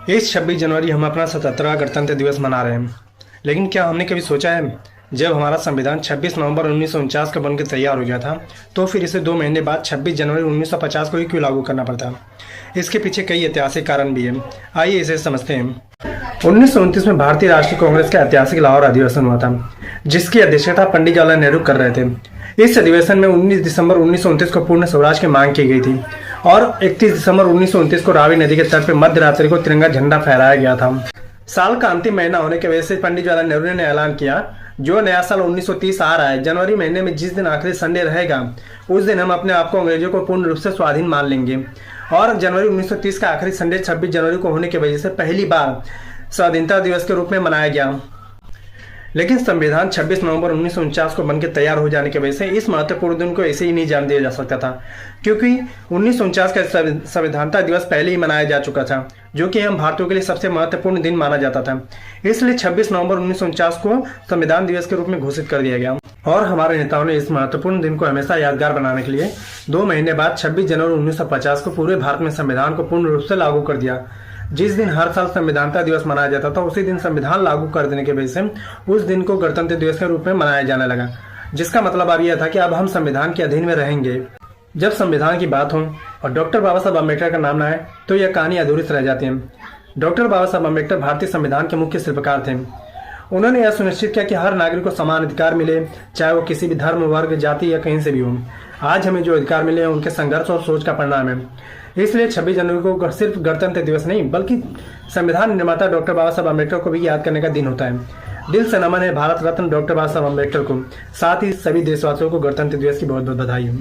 इस 26 जनवरी हम अपना 77वां गणतंत्र दिवस मना रहे हैं। लेकिन क्या हमने कभी सोचा है, जब हमारा संविधान 26 नवंबर 1949 का बनकर तैयार हो गया था, तो फिर इसे 2 महीने बाद 26 जनवरी 1950 को ही क्यों लागू करना पड़ता। इसके पीछे कई ऐतिहासिक कारण भी हैं। आइए इसे समझते हैं। 1929 में भारतीय राष्ट्रीय कांग्रेस का ऐतिहासिक लाहौर अधिवेशन हुआ था, जिसकी अध्यक्षता पंडित जवाहरलाल नेहरू कर रहे थे। इस अधिवेशन में 19 दिसंबर 1929 को पूर्ण स्वराज की मांग की गई थी और 31 दिसंबर 1929 को रावी नदी के तट पर मध्य रात्रि को तिरंगा झंडा फहराया गया था। साल का अंतिम महीना होने की वजह से पंडित जवाहरलाल नेहरू ने ऐलान किया, जो नया साल 1930 आ रहा है, जनवरी महीने में जिस दिन आखिरी संडे रहेगा, उस दिन हम अपने आप को अंग्रेजों को पूर्ण रूप से स्वाधीन मान लेंगे। और जनवरी 1930 का आखिरी संडे 26 जनवरी को होने की वजह से पहली बार स्वाधीनता दिवस के रूप में मनाया गया। लेकिन संविधान 26 नवंबर 1949 को बनकर तैयार हो जाने की वजह से इस महत्वपूर्ण दिन को ऐसे ही नहीं जान दिया जा सकता था, क्योंकि 1949 का संविधानता दिवस पहले ही मनाया जा चुका था, जो कि हम भारतीयों के लिए सबसे महत्वपूर्ण दिन माना जाता था। इसलिए 26 नवंबर 1949 को संविधान दिवस के रूप में घोषित कर दिया गया और हमारे नेताओं ने इस महत्वपूर्ण दिन को हमेशा यादगार बनाने के लिए 2 महीने बाद 26 जनवरी 1950 को पूरे भारत में संविधान को पूर्ण रूप से लागू कर दिया। जिस दिन हर साल संविधानता दिवस मनाया जाता था, उसी दिन संविधान लागू कर देने की वजह से उस दिन को गणतंत्र दिवस के रूप में मनाया जाने लगा, जिसका मतलब अब यह था कि अब हम संविधान के अधीन में रहेंगे। जब संविधान की बात हो और डॉक्टर बाबा साहब अम्बेडकर का नाम न आए, तो यह कहानी अधूरी रह जाती है। डॉक्टर बाबा साहब अम्बेडकर भारतीय संविधान के मुख्य शिल्पकार थे। उन्होंने यह सुनिश्चित किया कि हर नागरिक को समान अधिकार मिले, चाहे वो किसी भी धर्म, वर्ग, जाति या कहीं से भी हो। आज हमें जो अधिकार मिले हैं, उनके संघर्ष और सोच का परिणाम है। इसलिए 26 जनवरी को सिर्फ गणतंत्र दिवस नहीं, बल्कि संविधान निर्माता डॉक्टर बाबा साहब अम्बेडकर को भी याद करने का दिन होता है। दिल से नमन है भारत रत्न डॉक्टर बाबा साहब अम्बेडकर को। साथ ही सभी देशवासियों को गणतंत्र दिवस की बहुत बहुत बधाई हो।